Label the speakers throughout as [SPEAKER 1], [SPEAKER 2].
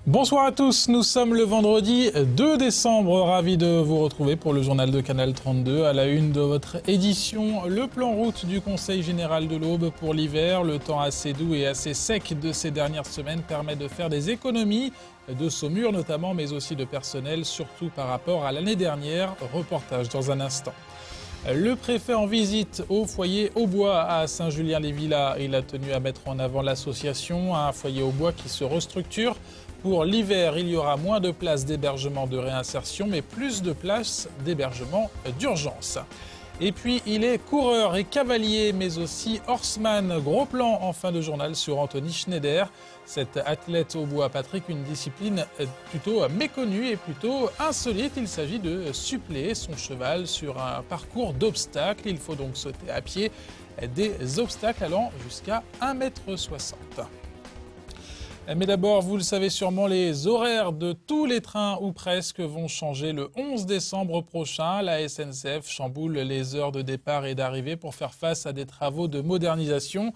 [SPEAKER 1] Bonsoir à tous, nous sommes le vendredi 2 décembre, ravi de vous retrouver pour le journal de Canal 32. À la une de votre édition, le plan route du Conseil général de l'Aube pour l'hiver. Le temps assez doux et assez sec de ces dernières semaines permet de faire des économies de saumure notamment, mais aussi de personnel, surtout par rapport à l'année dernière. Reportage dans un instant. Le préfet en visite au foyer Aubois à Saint-Julien-les-Villas. Il a tenu à mettre en avant l'association, un foyer Aubois qui se restructure. Pour l'hiver, il y aura moins de places d'hébergement de réinsertion, mais plus de places d'hébergement d'urgence. Et puis, il est coureur et cavalier, mais aussi horseman. Gros plan en fin de journal sur Anthony Schneider. Cet athlète au bois, Patrick, une discipline plutôt méconnue et plutôt insolite. Il s'agit de suppléer son cheval sur un parcours d'obstacles. Il faut donc sauter à pied des obstacles allant jusqu'à 1,60 m. Mais d'abord, vous le savez sûrement, les horaires de tous les trains ou presque vont changer le 11 décembre prochain. La SNCF chamboule les heures de départ et d'arrivée pour faire face à des travaux de modernisation.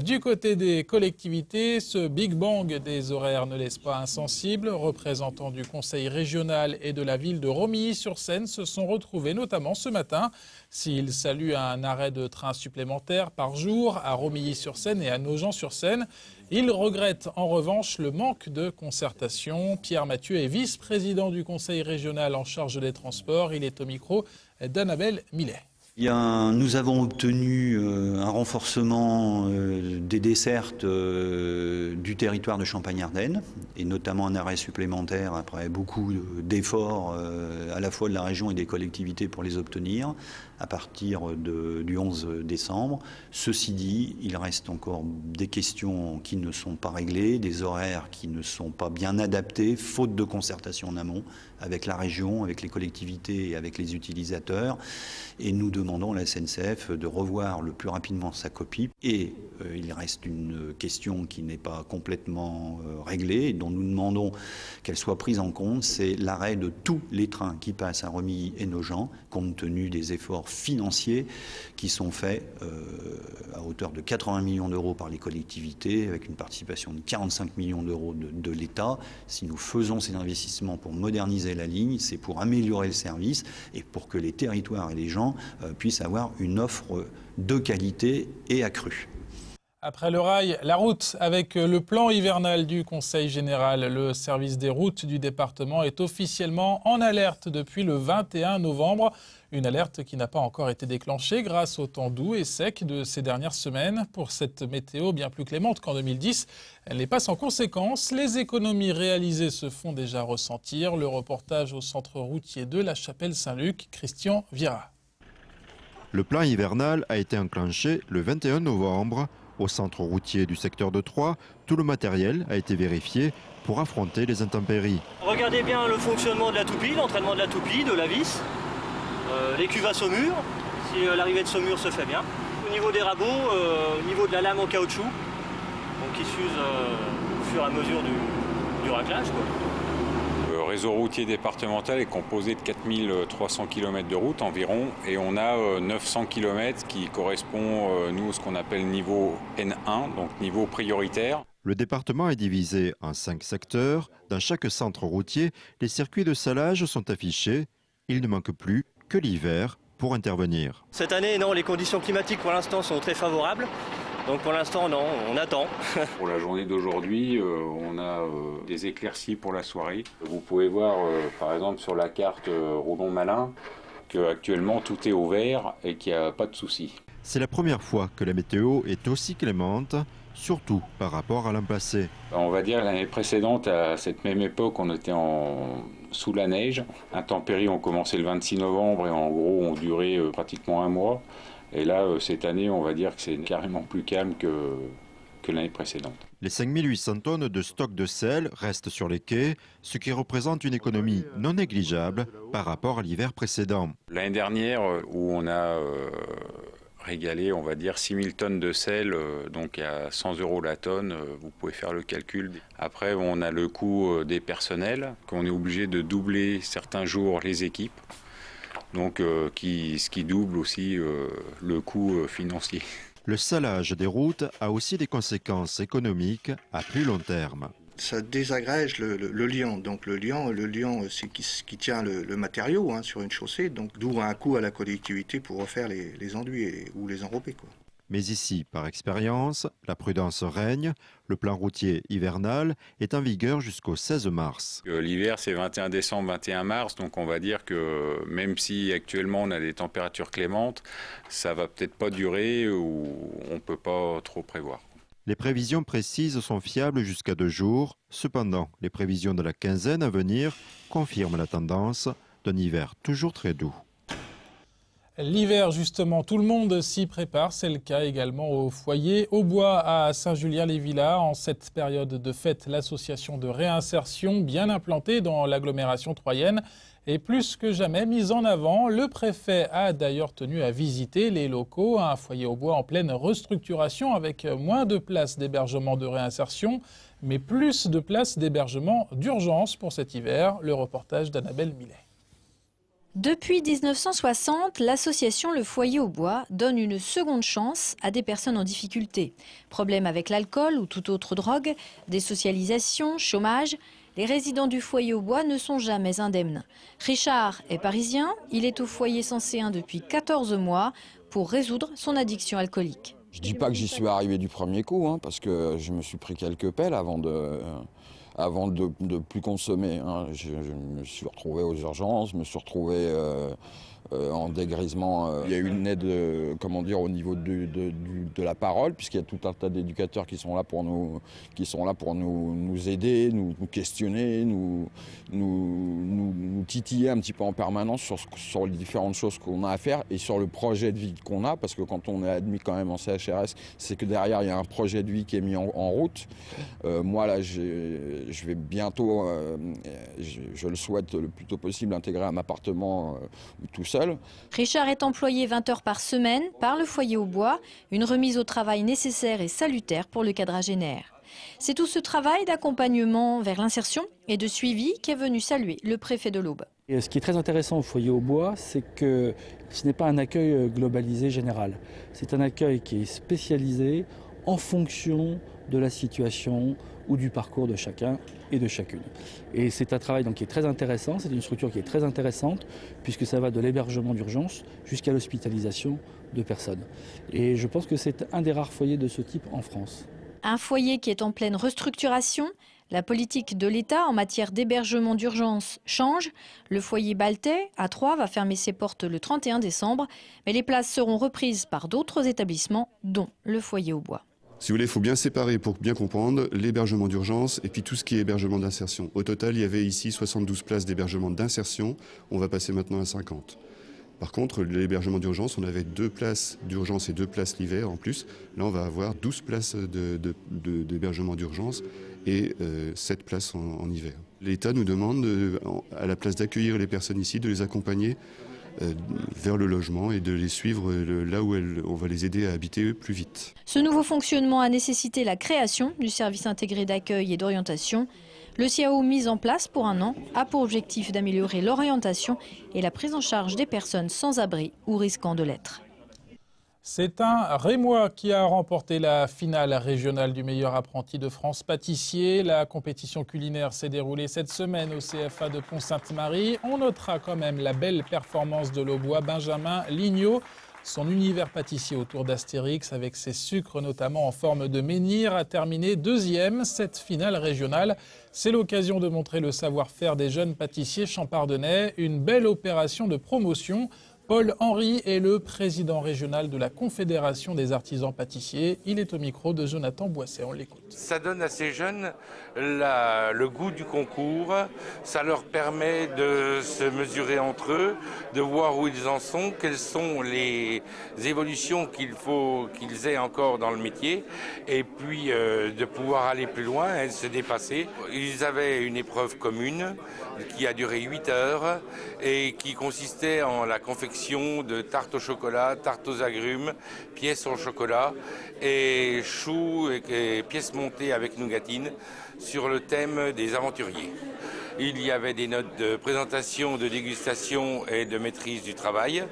[SPEAKER 1] Du côté des collectivités, ce Big Bang des horaires ne laisse pas insensible. Représentants du conseil régional et de la ville de Romilly-sur-Seine se sont retrouvés notamment ce matin. S'ils saluent un arrêt de train supplémentaire par jour à Romilly-sur-Seine et à Nogent-sur-Seine, ils regrettent en revanche le manque de concertation. Pierre Mathieu est vice-président du conseil régional en charge des transports. Il est au micro d'Annabelle Millet.
[SPEAKER 2] Nous avons obtenu un renforcement des dessertes du territoire de Champagne-Ardenne et notamment un arrêt supplémentaire après beaucoup d'efforts à la fois de la région et des collectivités pour les obtenir à partir du 11 décembre. Ceci dit, il reste encore des questions qui ne sont pas réglées, des horaires qui ne sont pas bien adaptés, faute de concertation en amont avec la région, avec les collectivités et avec les utilisateurs. Et nous demandons à la SNCF de revoir le plus rapidement sa copie. Et il reste une question qui n'est pas complètement réglée et dont nous demandons qu'elle soit prise en compte, c'est l'arrêt de tous les trains qui passent à Romilly et Nogent, compte tenu des efforts financiers qui sont faits à hauteur de 80 millions d'euros par les collectivités, avec une participation de 45 millions d'euros de l'État. Si nous faisons ces investissements pour moderniser la ligne, c'est pour améliorer le service et pour que les territoires et les gens puissent avoir une offre de qualité et accrue.
[SPEAKER 1] Après le rail, la route avec le plan hivernal du Conseil général. Le service des routes du département est officiellement en alerte depuis le 21 novembre. Une alerte qui n'a pas encore été déclenchée grâce au temps doux et sec de ces dernières semaines. Pour cette météo bien plus clémente qu'en 2010, elle n'est pas sans conséquences. Les économies réalisées se font déjà ressentir. Le reportage au centre routier de la Chapelle-Saint-Luc, Christian Vira.
[SPEAKER 3] Le plan hivernal a été enclenché le 21 novembre. Au centre routier du secteur de Troyes, tout le matériel a été vérifié pour affronter les intempéries.
[SPEAKER 4] Regardez bien le fonctionnement de la toupie, l'entraînement de la toupie, de la vis, les cuves à saumure, si l'arrivée de saumure se fait bien. Au niveau des rabots, au niveau de la lame en caoutchouc, donc qui s'use au fur et à mesure du raclage, quoi.
[SPEAKER 5] Le réseau routier départemental est composé de 4300 km de route environ et on a 900 km qui correspond, nous, à ce qu'on appelle niveau N1, donc niveau prioritaire.
[SPEAKER 3] Le département est divisé en 5 secteurs. Dans chaque centre routier, les circuits de salage sont affichés. Il ne manque plus que l'hiver pour intervenir.
[SPEAKER 4] Cette année, non, les conditions climatiques pour l'instant sont très favorables. Donc pour l'instant, non, on attend.
[SPEAKER 5] Pour la journée d'aujourd'hui, on a des éclaircies pour la soirée. Vous pouvez voir, par exemple, sur la carte Roudon-Malin, qu'actuellement tout est au vert et qu'il n'y a pas de souci.
[SPEAKER 3] C'est la première fois que la météo est aussi clémente, surtout par rapport à l'an passé.
[SPEAKER 5] On va dire l'année précédente, à cette même époque, on était sous la neige. Intempéries ont commencé le 26 novembre et en gros ont duré pratiquement un mois. Et là, cette année, on va dire que c'est carrément plus calme que l'année précédente.
[SPEAKER 3] Les 5800 tonnes de stock de sel restent sur les quais, ce qui représente une économie non négligeable par rapport à l'hiver précédent.
[SPEAKER 5] L'année dernière, où on a régalé, on va dire, 6000 tonnes de sel, donc à 100 € la tonne, vous pouvez faire le calcul. Après, on a le coût des personnels, qu'on est obligé de doubler certains jours les équipes. Donc, ce qui double aussi le coût financier.
[SPEAKER 3] Le salage des routes a aussi des conséquences économiques à plus long terme.
[SPEAKER 6] ça désagrège le liant. Donc le liant c'est qui tient le matériau sur une chaussée, donc d'où un coût à la collectivité pour refaire les enduits ou les enrober, quoi.
[SPEAKER 3] Mais ici, par expérience, la prudence règne. Le plan routier hivernal est en vigueur jusqu'au 16 mars.
[SPEAKER 5] L'hiver, c'est 21 décembre, 21 mars. Donc on va dire que même si actuellement on a des températures clémentes, ça va peut-être pas durer ou on peut pas trop prévoir.
[SPEAKER 3] Les prévisions précises sont fiables jusqu'à 2 jours. Cependant, les prévisions de la quinzaine à venir confirment la tendance d'un hiver toujours très doux.
[SPEAKER 1] L'hiver, justement, tout le monde s'y prépare. C'est le cas également au foyer au bois à Saint-Julien-les-Villas. En cette période de fête, l'association de réinsertion, bien implantée dans l'agglomération troyenne, est plus que jamais mise en avant. Le préfet a d'ailleurs tenu à visiter les locaux. Un foyer au bois en pleine restructuration avec moins de places d'hébergement de réinsertion, mais plus de places d'hébergement d'urgence pour cet hiver. Le reportage d'Annabelle Millet.
[SPEAKER 7] Depuis 1960, l'association Le Foyer au Bois donne une seconde chance à des personnes en difficulté. Problèmes avec l'alcool ou toute autre drogue, désocialisation, chômage, les résidents du Foyer au Bois ne sont jamais indemnes. Richard est parisien, il est au foyer 101 depuis 14 mois pour résoudre son addiction alcoolique.
[SPEAKER 8] Je ne dis pas que j'y suis arrivé du premier coup, parce que je me suis pris quelques pelles avant de plus consommer. Je me suis retrouvé aux urgences, je me suis retrouvé en dégrisement. Il y a eu une aide au niveau de la parole, puisqu'il y a tout un tas d'éducateurs qui sont là pour nous aider, nous questionner, nous titiller un petit peu en permanence sur les différentes choses qu'on a à faire et sur le projet de vie qu'on a, parce que quand on est admis quand même en CHRS, c'est que derrière il y a un projet de vie qui est mis en route. Moi là, je vais bientôt, je le souhaite le plus tôt possible, intégrer un appartement tout seul.
[SPEAKER 7] Richard est employé 20 heures par semaine par le Foyer au Bois, une remise au travail nécessaire et salutaire pour le quadragénaire. C'est tout ce travail d'accompagnement vers l'insertion et de suivi qu'est venu saluer le préfet de l'Aube.
[SPEAKER 9] Et ce qui est très intéressant au Foyer au Bois, c'est que ce n'est pas un accueil globalisé général. C'est un accueil qui est spécialisé en fonction de la situation ou du parcours de chacun et de chacune. Et c'est un travail qui est très intéressant, c'est une structure qui est très intéressante puisque ça va de l'hébergement d'urgence jusqu'à l'hospitalisation de personnes. Et je pense que c'est un des rares foyers de ce type en France.
[SPEAKER 7] Un foyer qui est en pleine restructuration. La politique de l'État en matière d'hébergement d'urgence change. Le foyer Baltais, à Troyes, va fermer ses portes le 31 décembre. Mais les places seront reprises par d'autres établissements, dont le Foyer au Bois.
[SPEAKER 10] Si vous voulez, il faut bien séparer, pour bien comprendre, l'hébergement d'urgence et puis tout ce qui est hébergement d'insertion. Au total, il y avait ici 72 places d'hébergement d'insertion. On va passer maintenant à 50. Par contre, l'hébergement d'urgence, on avait 2 places d'urgence et 2 places l'hiver en plus. Là, on va avoir 12 places d'hébergement d'urgence et 7 places en hiver. L'État nous demande, à la place d'accueillir les personnes ici, de les accompagner vers le logement et de les suivre là où on va les aider à habiter plus vite.
[SPEAKER 7] Ce nouveau fonctionnement a nécessité la création du service intégré d'accueil et d'orientation. Le CAO mis en place pour 1 an a pour objectif d'améliorer l'orientation et la prise en charge des personnes sans abri ou risquant de l'être.
[SPEAKER 1] C'est un Rémois qui a remporté la finale régionale du meilleur apprenti de France pâtissier. La compétition culinaire s'est déroulée cette semaine au CFA de Pont-Sainte-Marie. On notera quand même la belle performance de l'Aubois Benjamin Lignot. Son univers pâtissier autour d'Astérix avec ses sucres notamment en forme de menhir a terminé 2e. Cette finale régionale, c'est l'occasion de montrer le savoir-faire des jeunes pâtissiers champardonnais. Une belle opération de promotion. Paul Henry est le président régional de la Confédération des artisans pâtissiers. Il est au micro de Jonathan Boisset, on l'écoute.
[SPEAKER 11] Ça donne à ces jeunes le goût du concours, ça leur permet de se mesurer entre eux, de voir où ils en sont, quelles sont les évolutions qu'il faut qu'ils aient encore dans le métier, et puis de pouvoir aller plus loin et se dépasser. Ils avaient une épreuve commune qui a duré 8 heures et qui consistait en la confection de tartes au chocolat, tartes aux agrumes, pièces au chocolat et choux et pièces montées avec nougatine sur le thème des aventuriers. Il y avait des notes de présentation, de dégustation et de maîtrise du travail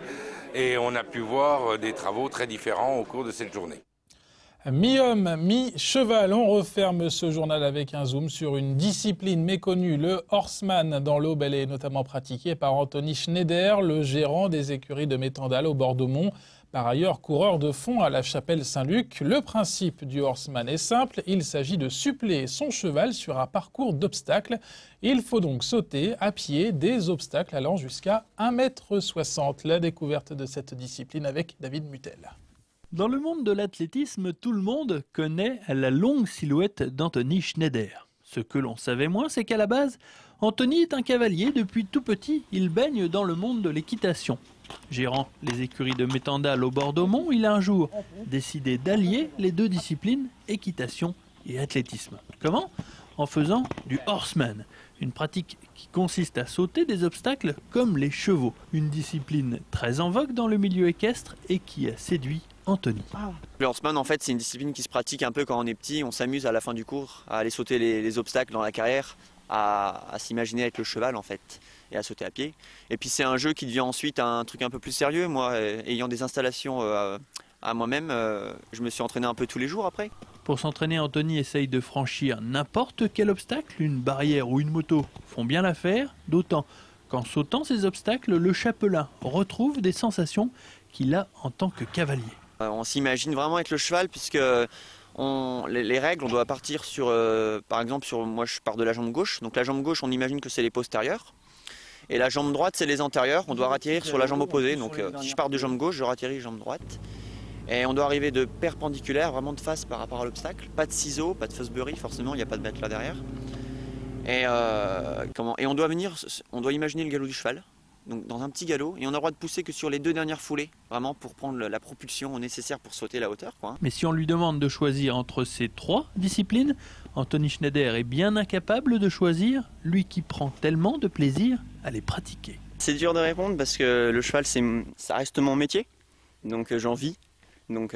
[SPEAKER 11] et on a pu voir des travaux très différents au cours de cette journée.
[SPEAKER 1] Mi-homme, mi-cheval, on referme ce journal avec un zoom sur une discipline méconnue, le horseman. Dans l'Aube, elle est notamment pratiquée par Anthony Schneider, le gérant des écuries de Métendal au bord d'Aumont. Par ailleurs, coureur de fond à la chapelle Saint-Luc, le principe du horseman est simple. Il s'agit de suppléer son cheval sur un parcours d'obstacles. Il faut donc sauter à pied des obstacles allant jusqu'à 1,60 m. La découverte de cette discipline avec David Mutel.
[SPEAKER 12] Dans le monde de l'athlétisme, tout le monde connaît la longue silhouette d'Anthony Schneider. Ce que l'on savait moins, c'est qu'à la base, Anthony est un cavalier. Depuis tout petit, il baigne dans le monde de l'équitation. Gérant les écuries de Métendal au bord d'Aumont, il a un jour décidé d'allier les deux disciplines, équitation et athlétisme. Comment ? En faisant du horseman, une pratique qui consiste à sauter des obstacles comme les chevaux. Une discipline très en vogue dans le milieu équestre et qui a séduit Anthony.
[SPEAKER 13] Le horseman, en fait, c'est une discipline qui se pratique un peu quand on est petit. On s'amuse à la fin du cours à aller sauter les obstacles dans la carrière, à s'imaginer être le cheval, en fait, et à sauter à pied. Et puis c'est un jeu qui devient ensuite un truc un peu plus sérieux. Moi, ayant des installations à moi-même, je me suis entraîné un peu tous les jours après.
[SPEAKER 12] Pour s'entraîner, Anthony essaye de franchir n'importe quel obstacle. Une barrière ou une moto font bien l'affaire, d'autant qu'en sautant ces obstacles, le chapelain retrouve des sensations qu'il a en tant que cavalier.
[SPEAKER 13] On s'imagine vraiment être le cheval puisque les règles, on doit partir sur, par exemple, moi je pars de la jambe gauche. Donc la jambe gauche, on imagine que c'est les postérieurs. Et la jambe droite, c'est les antérieurs. On doit ratterrir sur la jambe opposée. Donc si je pars de jambe gauche, je ratterris jambe droite. Et on doit arriver de perpendiculaire, vraiment de face par rapport à l'obstacle. Pas de ciseaux, pas de Fosbury, forcément, il n'y a pas de matelas derrière. Et on doit imaginer le galop du cheval. Donc dans un petit galop, et on a le droit de pousser que sur les deux dernières foulées, vraiment pour prendre la propulsion nécessaire pour sauter la hauteur, quoi.
[SPEAKER 12] Mais si on lui demande de choisir entre ces trois disciplines, Anthony Schneider est bien incapable de choisir, lui qui prend tellement de plaisir à les pratiquer.
[SPEAKER 13] C'est dur de répondre parce que le cheval, ça reste mon métier, donc j'en vis, donc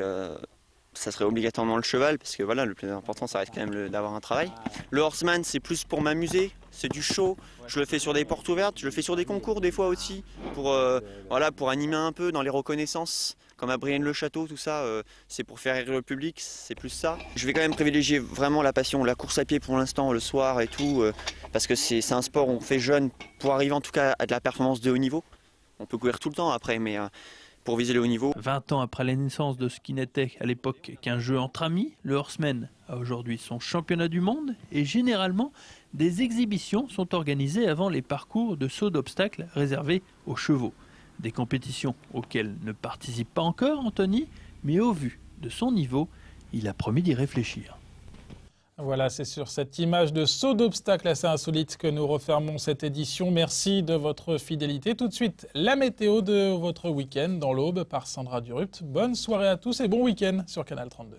[SPEAKER 13] ça serait obligatoirement le cheval, parce que voilà, le plus important, ça reste quand même d'avoir un travail. Le horseman, c'est plus pour m'amuser, c'est du show. Je le fais sur des portes ouvertes, je le fais sur des concours des fois aussi, pour animer un peu dans les reconnaissances, comme à Brienne-le-Château, tout ça, c'est pour faire rire le public, c'est plus ça. Je vais quand même privilégier vraiment la passion, la course à pied pour l'instant, le soir et tout, parce que c'est un sport où on fait jeune pour arriver en tout cas à de la performance de haut niveau. On peut courir tout le temps après, mais pour viser le haut niveau.
[SPEAKER 12] 20 ans après la naissance de ce qui n'était à l'époque qu'un jeu entre amis, le horseman a aujourd'hui son championnat du monde et généralement des exhibitions sont organisées avant les parcours de saut d'obstacles réservés aux chevaux. Des compétitions auxquelles ne participe pas encore Anthony, mais au vu de son niveau, il a promis d'y réfléchir.
[SPEAKER 1] Voilà, c'est sur cette image de saut d'obstacle assez insolite que nous refermons cette édition. Merci de votre fidélité. Tout de suite, la météo de votre week-end dans l'Aube par Sandra Durupt. Bonne soirée à tous et bon week-end sur Canal 32.